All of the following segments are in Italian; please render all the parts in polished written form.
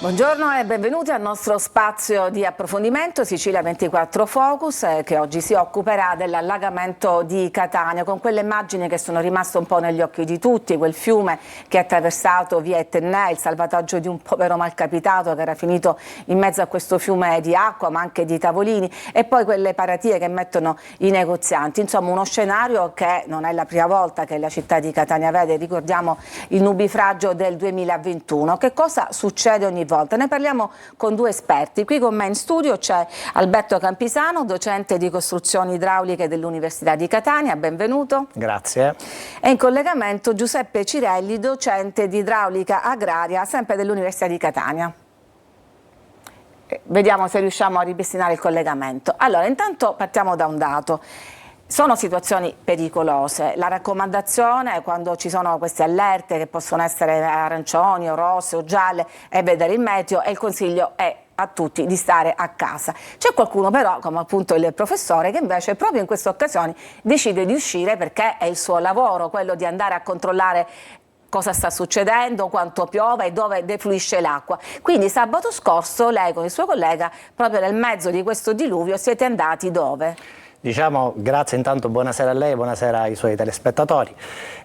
Buongiorno e benvenuti al nostro spazio di approfondimento Sicilia 24 Focus che oggi si occuperà dell'allagamento di Catania, con quelle immagini che sono rimaste un po' negli occhi di tutti, quel fiume che ha attraversato via Etnea, il salvataggio di un povero malcapitato che era finito in mezzo a questo fiume di acqua ma anche di tavolini, e poi quelle paratie che mettono i negozianti. Insomma, uno scenario che non è la prima volta che la città di Catania vede. Ricordiamo il nubifragio del 2021. Che cosa succede ogni volta? Ne parliamo con due esperti. Qui con me in studio c'è Alberto Campisano, docente di costruzioni idrauliche dell'Università di Catania, benvenuto. Grazie. E in collegamento Giuseppe Cirelli, docente di idraulica agraria, sempre dell'Università di Catania. Vediamo se riusciamo a ripristinare il collegamento. Allora, intanto partiamo da un dato. Sono situazioni pericolose. La raccomandazione, quando ci sono queste allerte che possono essere arancioni o rosse o gialle, è vedere il meteo, e il consiglio è a tutti di stare a casa. C'è qualcuno però, come appunto il professore, che invece proprio in queste occasioni decide di uscire perché è il suo lavoro, quello di andare a controllare cosa sta succedendo, quanto piove e dove defluisce l'acqua. Quindi sabato scorso lei con il suo collega, proprio nel mezzo di questo diluvio, siete andati dove? Diciamo, grazie intanto, buonasera a lei, buonasera ai suoi telespettatori.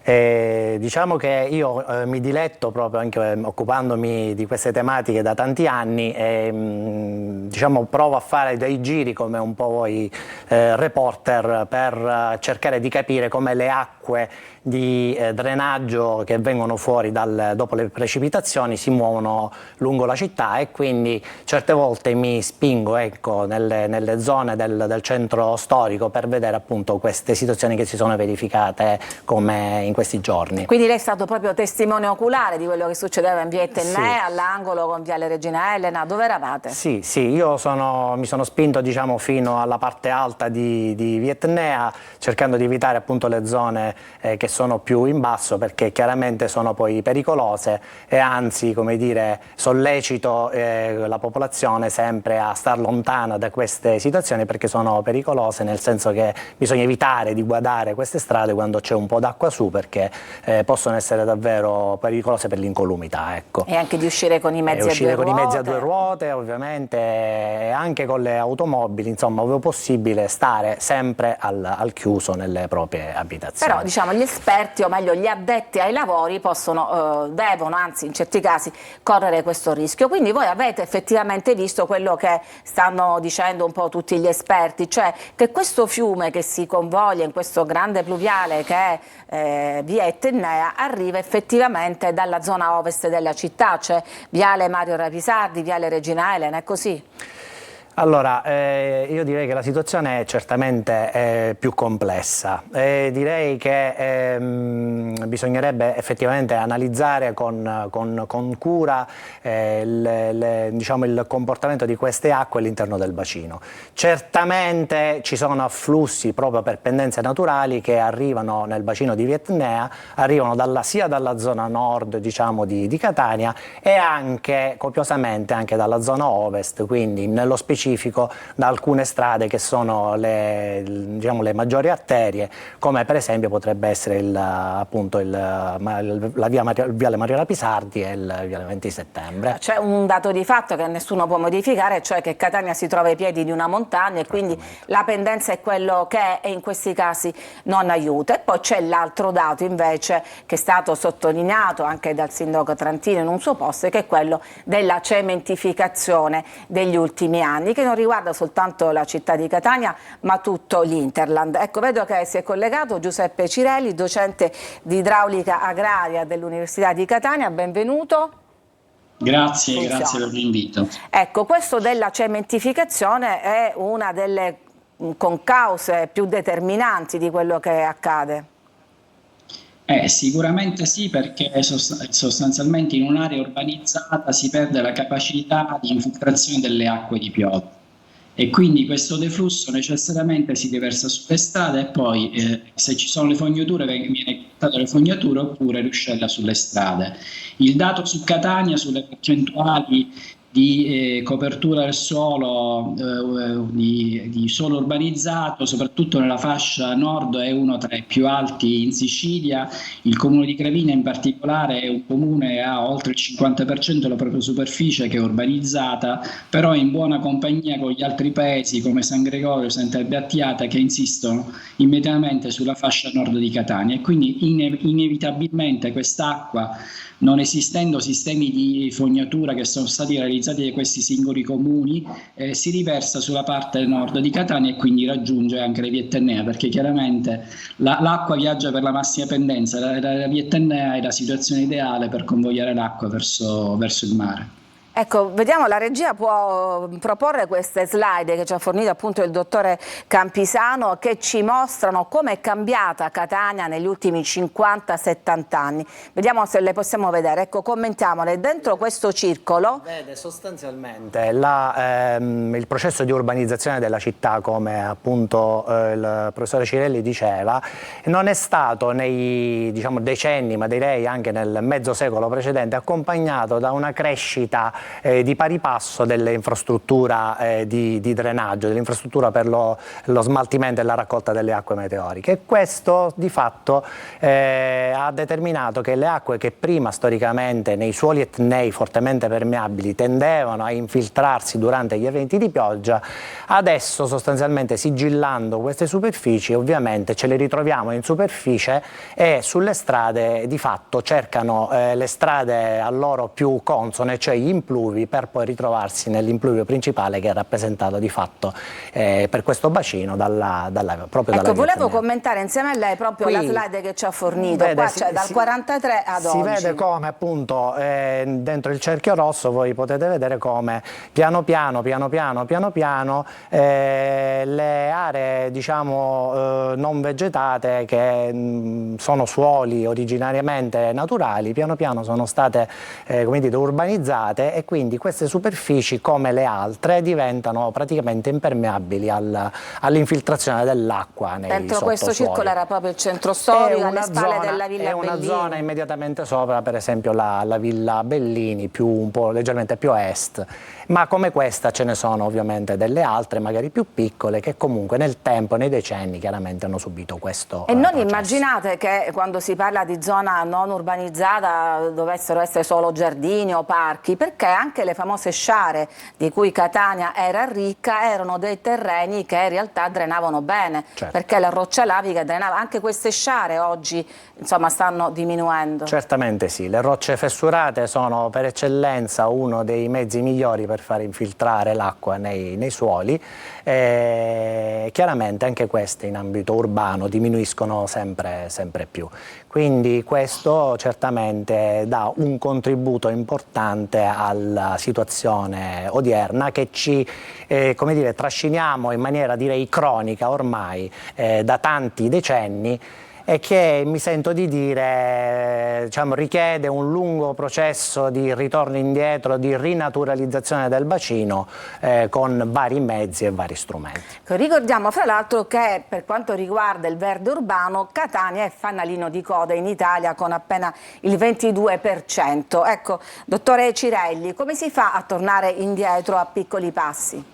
Diciamo che io mi diletto proprio anche occupandomi di queste tematiche da tanti anni e diciamo provo a fare dei giri come un po' voi reporter per cercare di capire come le acque di drenaggio che vengono fuori dopo le precipitazioni si muovono lungo la città, e quindi certe volte mi spingo, ecco, nelle zone del centro storico per vedere appunto queste situazioni che si sono verificate come in questi giorni. Quindi lei è stato proprio testimone oculare di quello che succedeva in via Etnea, sì, all'angolo con viale Regina Elena. Dove eravate? Sì, io mi sono spinto, diciamo, fino alla parte alta di via Etnea, cercando di evitare appunto le zone che sono più in basso, perché chiaramente sono poi pericolose, e anzi, come dire, sollecito la popolazione sempre a star lontana da queste situazioni, perché sono pericolose, nel senso che bisogna evitare di guardare queste strade quando c'è un po' d'acqua su, perché possono essere davvero pericolose per l'incolumità, ecco. E anche di uscire con i mezzi a due ruote. Uscire con i mezzi a due ruote, ovviamente, e anche con le automobili, insomma, ove possibile stare sempre al chiuso nelle proprie abitazioni. Però, diciamo, gli esperti, o meglio gli addetti ai lavori, devono, anzi in certi casi, correre questo rischio. Quindi voi avete effettivamente visto quello che stanno dicendo un po' tutti gli esperti, cioè che questo fiume che si convoglia in questo grande pluviale che è via Etnea arriva effettivamente dalla zona ovest della città, cioè viale Mario Rapisardi, viale Regina Elena, è così? Allora, io direi che la situazione è certamente più complessa. Direi che bisognerebbe effettivamente analizzare con cura diciamo, il comportamento di queste acque all'interno del bacino. Certamente ci sono afflussi proprio per pendenze naturali che arrivano nel bacino di via Etnea, arrivano sia dalla zona nord, diciamo, di Catania, e anche copiosamente anche dalla zona ovest, quindi nello specifico da alcune strade che sono diciamo, le maggiori arterie, come per esempio potrebbe essere il viale Mario Rapisardi e il viale 20 settembre. C'è un dato di fatto che nessuno può modificare, cioè che Catania si trova ai piedi di una montagna e quindi la pendenza è quello che è, e in questi casi non aiuta. E poi c'è l'altro dato invece che è stato sottolineato anche dal sindaco Trantino in un suo post, che è quello della cementificazione degli ultimi anni, che non riguarda soltanto la città di Catania ma tutto l'Interland. Ecco, vedo che si è collegato Giuseppe Cirelli, docente di idraulica agraria dell'Università di Catania, benvenuto. Grazie per l'invito. Ecco, questo della cementificazione è una delle concause più determinanti di quello che accade. Sicuramente sì, perché sostanzialmente in un'area urbanizzata si perde la capacità di infiltrazione delle acque di pioggia, e quindi questo deflusso necessariamente si deversa sulle strade, e poi se ci sono le fognature viene portato le fognature, oppure ruscella sulle strade. Il dato su Catania, sulle percentuali di copertura del suolo, di suolo urbanizzato, soprattutto nella fascia nord è uno tra i più alti in Sicilia. Il comune di Gravina in particolare è un comune che ha oltre il 50% della propria superficie che è urbanizzata, però è in buona compagnia con gli altri paesi come San Gregorio e Santa Battiata, che insistono immediatamente sulla fascia nord di Catania, e quindi inevitabilmente quest'acqua, non esistendo sistemi di fognatura che sono stati realizzati da questi singoli comuni, si riversa sulla parte nord di Catania e quindi raggiunge anche le vie Tennea, perché chiaramente l'acqua viaggia per la massima pendenza. La via Tennea è la situazione ideale per convogliare l'acqua verso il mare. Ecco, vediamo, la regia può proporre queste slide che ci ha fornito appunto il dottore Campisano, che ci mostrano come è cambiata Catania negli ultimi 50-70 anni. Vediamo se le possiamo vedere. Ecco, commentiamole. Dentro questo circolo vede sostanzialmente il processo di urbanizzazione della città, come appunto il professore Cirelli diceva, non è stato nei decenni, ma direi anche nel mezzo secolo precedente, accompagnato da una crescita di pari passo dell'infrastruttura di drenaggio, dell'infrastruttura per lo smaltimento e la raccolta delle acque meteoriche. E questo di fatto ha determinato che le acque che prima storicamente nei suoli etnei fortemente permeabili tendevano a infiltrarsi durante gli eventi di pioggia, adesso sostanzialmente sigillando queste superfici ovviamente ce le ritroviamo in superficie, e sulle strade di fatto cercano le strade a loro più consone, cioè gli impluvi, per poi ritrovarsi nell'impluvio principale che è rappresentato di fatto per questo bacino proprio dalla Ecco, volevo Tennea. commentare insieme a lei proprio la slide che ci ha fornito, vede, qua c'è dal 43 ad oggi. Si vede come appunto dentro il cerchio rosso voi potete vedere come piano piano le aree non vegetate, che sono suoli originariamente naturali, piano piano sono state come dire, urbanizzate, e quindi queste superfici, come le altre, diventano praticamente impermeabili all'infiltrazione dell'acqua nei Dentro sottosuoli. questo circolo era proprio il centro storico, alle spalle della Villa Bellini. È una zona immediatamente sopra, per esempio la Villa Bellini, un po' leggermente più a est, ma come questa ce ne sono ovviamente delle altre, magari più piccole, che comunque nel tempo, nei decenni, chiaramente hanno subito questo E non processo. immaginate che quando si parla di zona non urbanizzata dovessero essere solo giardini o parchi, perché anche le famose sciare di cui Catania era ricca erano dei terreni che in realtà drenavano bene, certo, perché la roccia lavica drenava. Anche queste sciare oggi stanno diminuendo. Certamente sì, le rocce fessurate sono per eccellenza uno dei mezzi migliori per far infiltrare l'acqua nei suoli, e chiaramente anche queste in ambito urbano diminuiscono sempre più. Quindi questo certamente dà un contributo importante alla situazione odierna, che ci come dire, trasciniamo in maniera direi cronica ormai da tanti decenni, e che mi sento di dire richiede un lungo processo di ritorno indietro, di rinaturalizzazione del bacino con vari mezzi e vari strumenti. Ricordiamo fra l'altro che per quanto riguarda il verde urbano, Catania è fanalino di coda in Italia con appena il 22%. Ecco, dottore Cirelli, come si fa a tornare indietro a piccoli passi?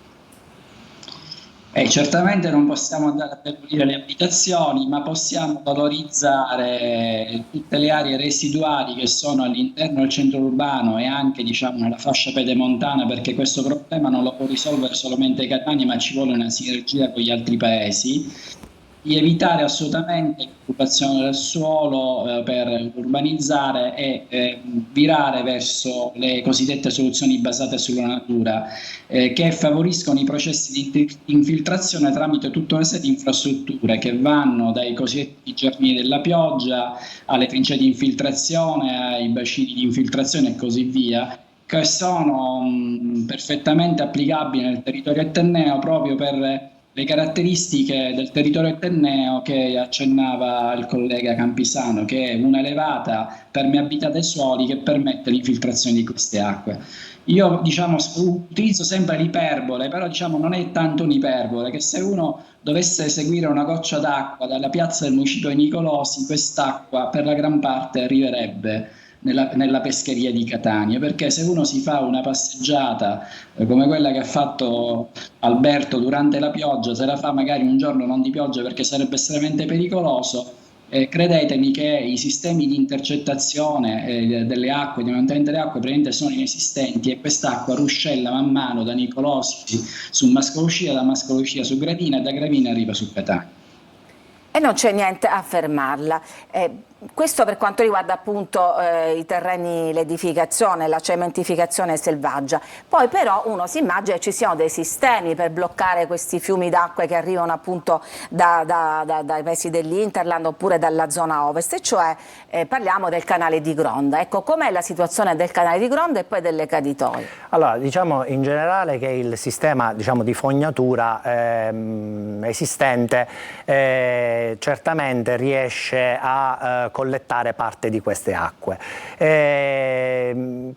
Certamente non possiamo andare a demolire le abitazioni, ma possiamo valorizzare tutte le aree residuali che sono all'interno del centro urbano e anche nella fascia pedemontana, perché questo problema non lo può risolvere solamente Catania, ma ci vuole una sinergia con gli altri paesi. Di evitare assolutamente l'occupazione del suolo per urbanizzare e virare verso le cosiddette soluzioni basate sulla natura, che favoriscono i processi di infiltrazione tramite tutta una serie di infrastrutture che vanno dai cosiddetti giardini della pioggia alle trincee di infiltrazione, ai bacini di infiltrazione e così via, che sono perfettamente applicabili nel territorio etneo proprio per le caratteristiche del territorio etneo che accennava il collega Campisano, che è una elevata permeabilità dei suoli che permette l'infiltrazione di queste acque. Io utilizzo sempre l'iperbole, però non è tanto un'iperbole, che se uno dovesse eseguire una goccia d'acqua dalla piazza del municipio di Nicolosi, quest'acqua per la gran parte arriverebbe nella pescheria di Catania, perché se uno si fa una passeggiata come quella che ha fatto Alberto durante la pioggia, se la fa magari un giorno non di pioggia perché sarebbe estremamente pericoloso, credetemi che i sistemi di intercettazione delle acque, di mantenimento delle acque praticamente sono inesistenti, e quest'acqua ruscella man mano da Nicolosi su Mascolucia, da Mascolucia su Gravina e da Gravina arriva su Catania. E non c'è niente a fermarla. Questo per quanto riguarda appunto i terreni, l'edificazione, la cementificazione selvaggia. Poi però uno si immagina che ci siano dei sistemi per bloccare questi fiumi d'acqua che arrivano appunto dai paesi dell'Interland oppure dalla zona ovest, e cioè parliamo del canale di Gronda. Ecco, com'è la situazione del canale di Gronda e poi delle caditoie? Allora, diciamo in generale che il sistema, diciamo, di fognatura esistente certamente riesce a collettare parte di queste acque.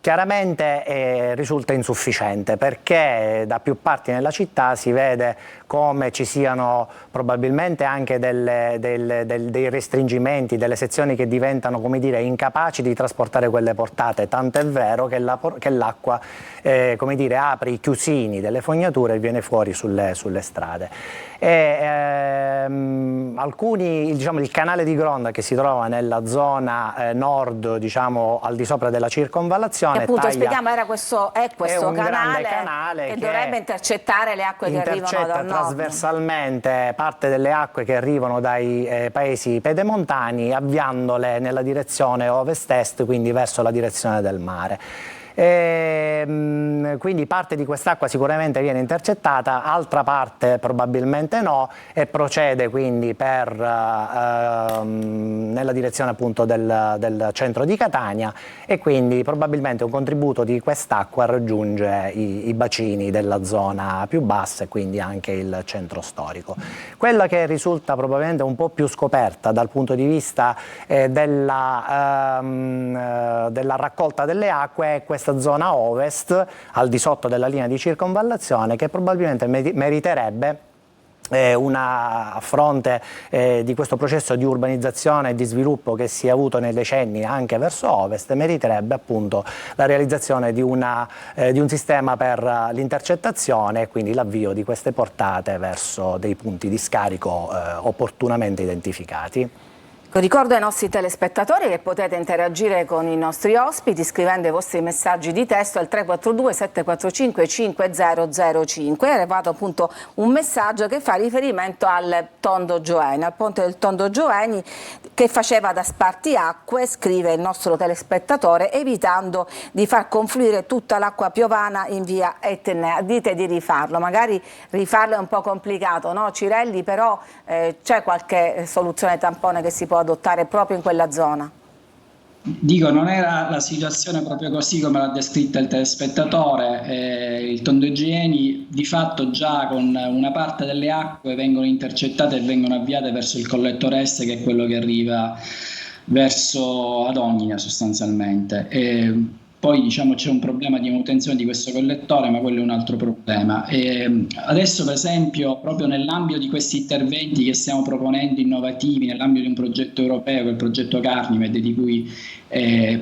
Chiaramente risulta insufficiente, perché da più parti nella città si vede come ci siano probabilmente anche dei restringimenti, delle sezioni che diventano, come dire, incapaci di trasportare quelle portate, tanto è vero che l'acqua come dire, apre i chiusini delle fognature e viene fuori sulle strade. Alcuni, diciamo, il canale di Gronda, che si trova nella zona nord, diciamo al di sopra della circonvallazione, che appunto spieghiamo era questo canale che dovrebbe intercettare le acque che arrivano dal nord. Trasversalmente parte delle acque che arrivano dai paesi pedemontani, avviandole nella direzione ovest-est, quindi verso la direzione del mare. Quindi parte di quest'acqua sicuramente viene intercettata, altra parte probabilmente no, e procede quindi nella direzione appunto del centro di Catania, e quindi probabilmente un contributo di quest'acqua raggiunge i bacini della zona più bassa e quindi anche il centro storico. Quella che risulta probabilmente un po' più scoperta dal punto di vista della raccolta delle acque è questa zona ovest, al di sotto della linea di circonvallazione, che probabilmente meriterebbe a fronte di questo processo di urbanizzazione e di sviluppo che si è avuto nei decenni anche verso ovest, meriterebbe appunto la realizzazione di un sistema per l'intercettazione e quindi l'avvio di queste portate verso dei punti di scarico opportunamente identificati. Ricordo ai nostri telespettatori che potete interagire con i nostri ospiti scrivendo i vostri messaggi di testo al 342 745 5005. È arrivato appunto un messaggio che fa riferimento al Tondo Gioeni, al ponte del Tondo Gioeni, che faceva da spartiacque, scrive il nostro telespettatore, evitando di far confluire tutta l'acqua piovana in via Etnea. Dite di rifarlo, magari rifarlo è un po' complicato, no Cirelli? Però c'è qualche soluzione tampone che si può adottare proprio in quella zona? Dico, non era la situazione proprio così come l'ha descritta il telespettatore. Il Tondo Gioeni di fatto già con una parte delle acque vengono intercettate e vengono avviate verso il collettore est, che è quello che arriva verso ad Ognina sostanzialmente. Poi diciamo c'è un problema di manutenzione di questo collettore, ma quello è un altro problema. Adesso per esempio, proprio nell'ambito di questi interventi che stiamo proponendo innovativi, nell'ambito di un progetto europeo, che è il progetto Carnimed, di cui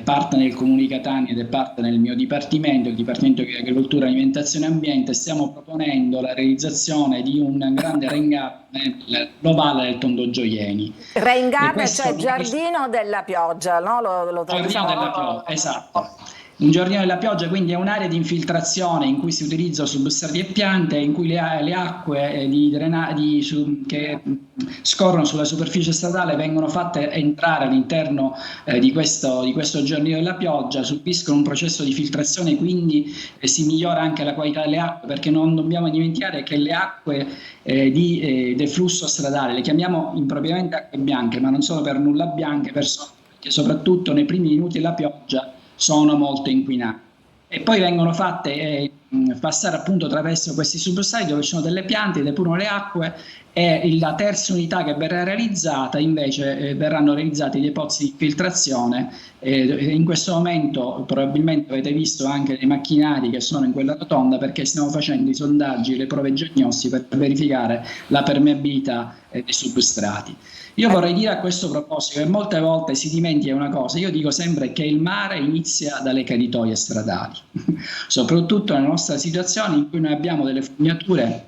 parte nel Comune di Catania ed è parte nel mio dipartimento, il Dipartimento di Agricoltura, Alimentazione e Ambiente, stiamo proponendo la realizzazione di un grande rain garden globale del Tondo Gioieni. Rain garden, cioè giardino della pioggia, no? Giardino della pioggia, esatto. Un giardino della pioggia, quindi è un'area di infiltrazione in cui si utilizzano substrati e piante, in cui le acque che scorrono sulla superficie stradale vengono fatte entrare all'interno di questo giardino della pioggia, subiscono un processo di filtrazione, quindi si migliora anche la qualità delle acque, perché non dobbiamo dimenticare che le acque del flusso stradale le chiamiamo impropriamente acque bianche, ma non sono per nulla bianche, perché soprattutto nei primi minuti della pioggia sono molto inquinati. E poi vengono fatte passare appunto attraverso questi substrati dove ci sono delle piante, depurano le acque, e la terza unità che verrà realizzata invece verranno realizzati dei pozzi di infiltrazione. In questo momento probabilmente avete visto anche dei macchinari che sono in quella rotonda, perché stiamo facendo i sondaggi, le prove diagnostiche per verificare la permeabilità dei substrati. Io vorrei dire a questo proposito che molte volte si dimentica una cosa. Io dico sempre che il mare inizia dalle caditoie stradali, soprattutto nella nostra situazione in cui noi abbiamo delle fognature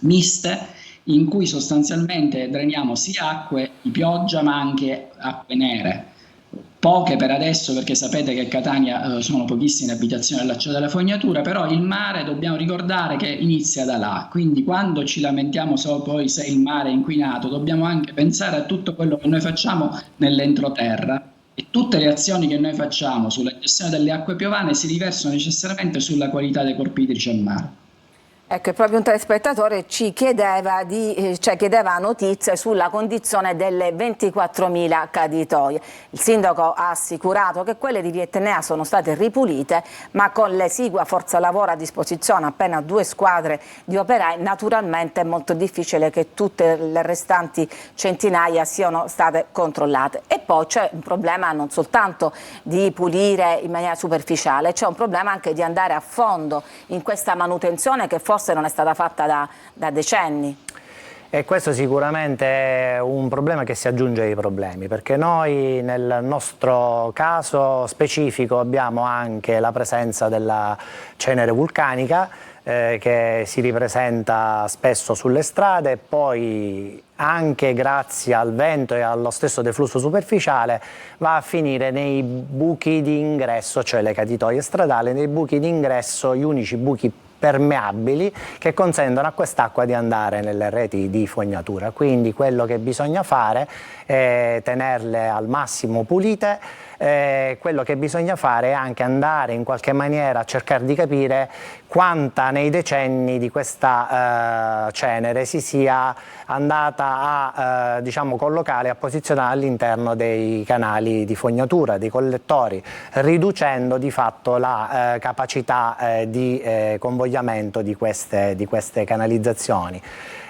miste, in cui sostanzialmente dreniamo sia acque di pioggia ma anche acque nere. Poche per adesso, perché sapete che a Catania sono pochissime abitazioni allacciate alla fognatura, però il mare dobbiamo ricordare che inizia da là, quindi quando ci lamentiamo solo poi se il mare è inquinato, dobbiamo anche pensare a tutto quello che noi facciamo nell'entroterra, e tutte le azioni che noi facciamo sulla gestione delle acque piovane si riversano necessariamente sulla qualità dei corpi idrici al mare. Ecco, proprio un telespettatore ci chiedeva, chiedeva notizie sulla condizione delle 24.000 caditoie. Il sindaco ha assicurato che quelle di Vietnea sono state ripulite, ma con l'esigua forza lavoro a disposizione, appena 2 squadre di operai, naturalmente è molto difficile che tutte le restanti centinaia siano state controllate. E poi c'è un problema non soltanto di pulire in maniera superficiale, c'è un problema anche di andare a fondo in questa manutenzione che forse non è stata fatta da decenni. E questo sicuramente è un problema che si aggiunge ai problemi, perché noi nel nostro caso specifico abbiamo anche la presenza della cenere vulcanica che si ripresenta spesso sulle strade, e poi anche grazie al vento e allo stesso deflusso superficiale va a finire nei buchi di ingresso, cioè le caditoie stradali, nei buchi di ingresso, gli unici buchi permeabili che consentono a quest'acqua di andare nelle reti di fognatura. Quindi quello che bisogna fare è tenerle al massimo pulite. Quello che bisogna fare è anche andare in qualche maniera a cercare di capire quanta nei decenni di questa cenere si sia andata a diciamo, collocare, a posizionare all'interno dei canali di fognatura, dei collettori, riducendo di fatto la capacità di convogliamento di queste canalizzazioni.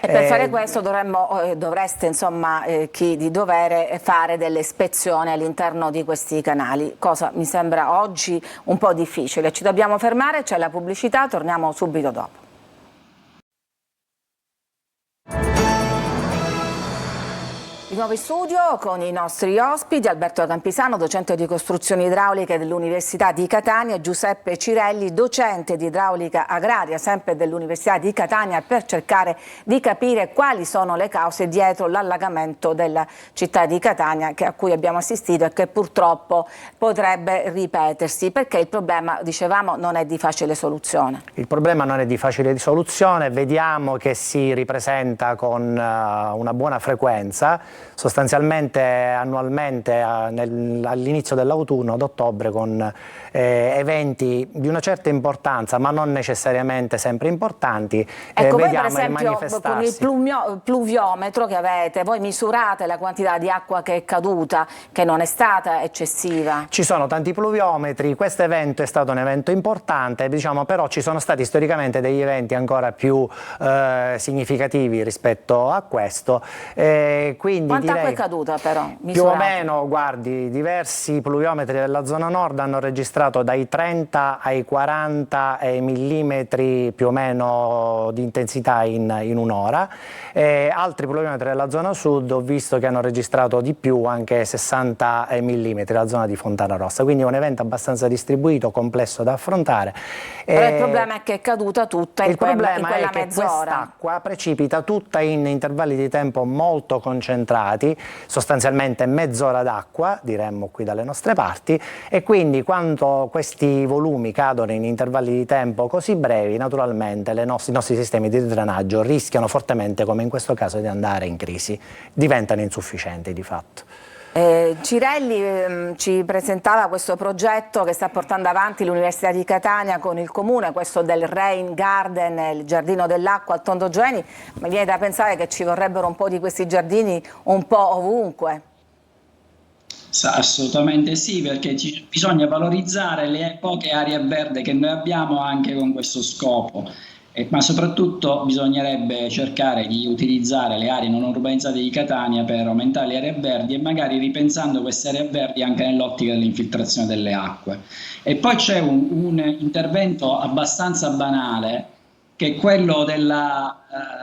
E per fare questo dovreste, insomma, chi di dovere, fare delle ispezioni all'interno di questi canali, cosa mi sembra oggi un po' difficile. Ci dobbiamo fermare, c'è la pubblicità, torniamo subito dopo. Di nuovo in studio con i nostri ospiti: Alberto Campisano, docente di costruzioni idrauliche dell'Università di Catania, e Giuseppe Cirelli, docente di idraulica agraria sempre dell'Università di Catania, per cercare di capire quali sono le cause dietro l'allagamento della città di Catania a cui abbiamo assistito e che purtroppo potrebbe ripetersi, perché il problema, dicevamo, non è di facile soluzione. Il problema non è di facile soluzione, vediamo che si ripresenta con una buona frequenza, sostanzialmente annualmente all'inizio dell'autunno, ad ottobre, con eventi di una certa importanza ma non necessariamente sempre importanti. Ecco, voi per esempio con il pluviometro che avete, voi misurate la quantità di acqua che è caduta, che non è stata eccessiva? Ci sono tanti pluviometri, questo evento è stato un evento importante, diciamo, però ci sono stati storicamente degli eventi ancora più significativi rispetto a questo. Quanta acqua è caduta però? Più o meno, guardi, diversi pluviometri della zona nord hanno registrato dai 30 ai 40 millimetri più o meno di intensità in un'ora. Altri pluviometri della zona sud ho visto che hanno registrato di più, anche 60 millimetri, la zona di Fontana Rossa. Quindi è un evento abbastanza distribuito, complesso da affrontare. Però il problema è che è caduta tutta in quella mezz'ora. Il problema è che quest'acqua precipita tutta in intervalli di tempo molto concentrati, sostanzialmente mezz'ora d'acqua, diremmo qui dalle nostre parti, e quindi quando questi volumi cadono in intervalli di tempo così brevi, naturalmente i nostri sistemi di drenaggio rischiano fortemente, come in questo caso, di andare in crisi, diventano insufficienti di fatto. Cirelli ci presentava questo progetto che sta portando avanti l'Università di Catania con il Comune, questo del Rain Garden, il giardino dell'acqua al Tondo Gioeni. Mi viene da pensare che ci vorrebbero un po' di questi giardini un po' ovunque. Assolutamente sì, perché bisogna valorizzare le poche aree verde che noi abbiamo anche con questo scopo. Ma soprattutto bisognerebbe cercare di utilizzare le aree non urbanizzate di Catania per aumentare le aree verdi e magari ripensando queste aree verdi anche nell'ottica dell'infiltrazione delle acque. E poi c'è un intervento abbastanza banale, che è quello della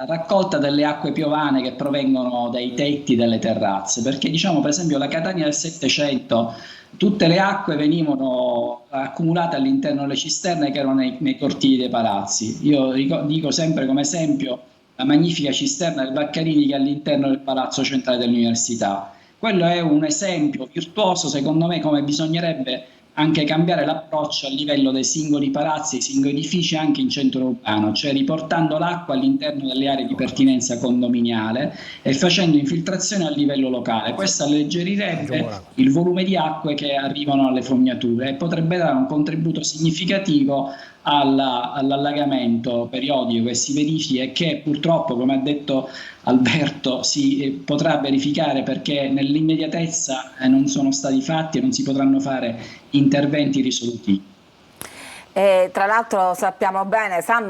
raccolta delle acque piovane che provengono dai tetti delle terrazze, perché diciamo per esempio la Catania del Settecento, tutte le acque venivano accumulate all'interno delle cisterne che erano nei cortili dei palazzi. Io dico sempre come esempio la magnifica cisterna del Vaccarini che è all'interno del Palazzo Centrale dell'Università. Quello è un esempio virtuoso, secondo me, come bisognerebbe anche cambiare l'approccio a livello dei singoli palazzi, dei singoli edifici anche in centro urbano, cioè riportando l'acqua all'interno delle aree di pertinenza condominiale e facendo infiltrazione a livello locale. Questo alleggerirebbe il volume di acque che arrivano alle fognature e potrebbe dare un contributo significativo all'allagamento periodico che si verifica e che purtroppo, come ha detto Alberto, si potrà verificare perché nell'immediatezza non sono stati fatti e non si potranno fare interventi risolutivi. E tra l'altro sanno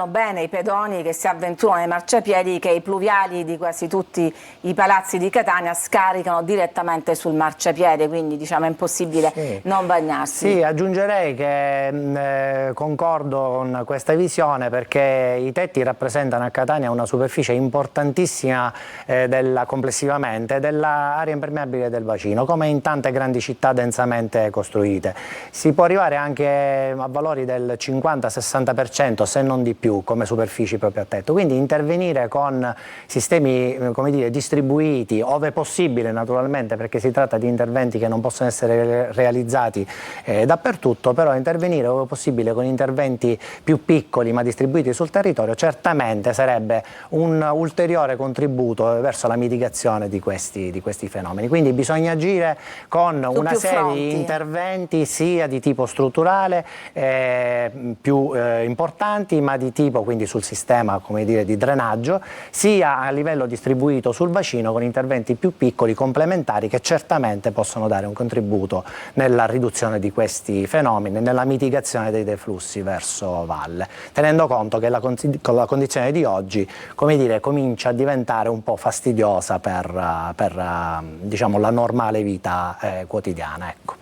bene i pedoni che si avventurano nei marciapiedi che i pluviali di quasi tutti i palazzi di Catania scaricano direttamente sul marciapiede, quindi diciamo è impossibile non bagnarsi. Sì, aggiungerei che concordo con questa visione perché i tetti rappresentano a Catania una superficie importantissima complessivamente dell'area impermeabile del bacino, come in tante grandi città densamente costruite. Si può arrivare anche a valori del 50-60% se non di più come superfici proprio a tetto, quindi intervenire con sistemi come dire, distribuiti ove possibile naturalmente, perché si tratta di interventi che non possono essere realizzati dappertutto, però intervenire ove possibile con interventi più piccoli ma distribuiti sul territorio certamente sarebbe un ulteriore contributo verso la mitigazione di questi fenomeni, quindi bisogna agire con una serie di interventi sia di tipo strutturale più importanti ma di tipo quindi sul sistema come dire, di drenaggio sia a livello distribuito sul bacino con interventi più piccoli complementari che certamente possono dare un contributo nella riduzione di questi fenomeni, nella mitigazione dei deflussi verso valle, tenendo conto che con la condizione di oggi come dire, comincia a diventare un po' fastidiosa per diciamo, la normale vita quotidiana. Ecco.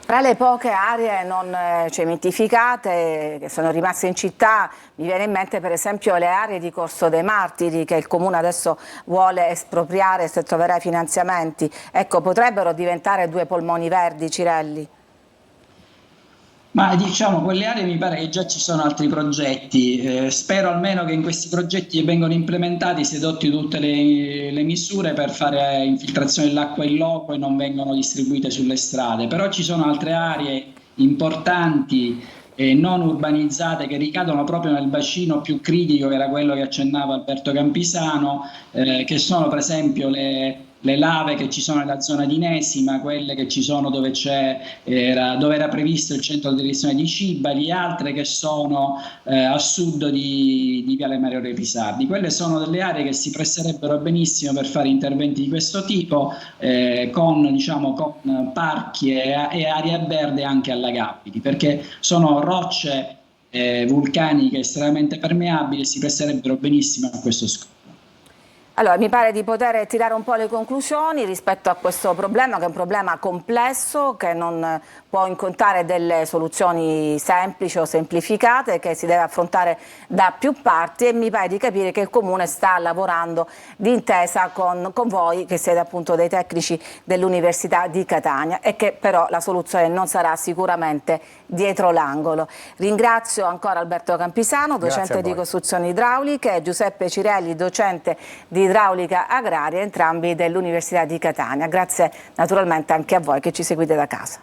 Tra le poche aree non cementificate che sono rimaste in città, mi viene in mente per esempio le aree di Corso dei Martiri che il Comune adesso vuole espropriare se troverà i finanziamenti. Ecco, potrebbero diventare due polmoni verdi, Cirelli? Ma diciamo, quelle aree mi pare che già ci sono altri progetti, spero almeno che in questi progetti che vengono implementati si adottino tutte le misure per fare infiltrazione dell'acqua in loco e non vengono distribuite sulle strade, però ci sono altre aree importanti non urbanizzate che ricadono proprio nel bacino più critico che era quello che accennava Alberto Campisano, che sono per esempio le lave che ci sono nella zona di Nesima, quelle che ci sono dove era previsto il centro di direzione di Cibali, altre che sono a sud di Viale Mario Pisardi. Quelle sono delle aree che si presterebbero benissimo per fare interventi di questo tipo con parchi e aree verde anche allagabili, perché sono rocce vulcaniche estremamente permeabili e si presterebbero benissimo a questo scopo. Allora, mi pare di poter tirare un po' le conclusioni rispetto a questo problema, che è un problema complesso, che non può incontrare delle soluzioni semplici o semplificate, che si deve affrontare da più parti e mi pare di capire che il Comune sta lavorando d'intesa con voi, che siete appunto dei tecnici dell'Università di Catania e che però la soluzione non sarà sicuramente dietro l'angolo. Ringrazio ancora Alberto Campisano, docente di costruzioni idrauliche, e Giuseppe Cirelli, docente di idraulica agraria, entrambi dell'Università di Catania. Grazie naturalmente anche a voi che ci seguite da casa.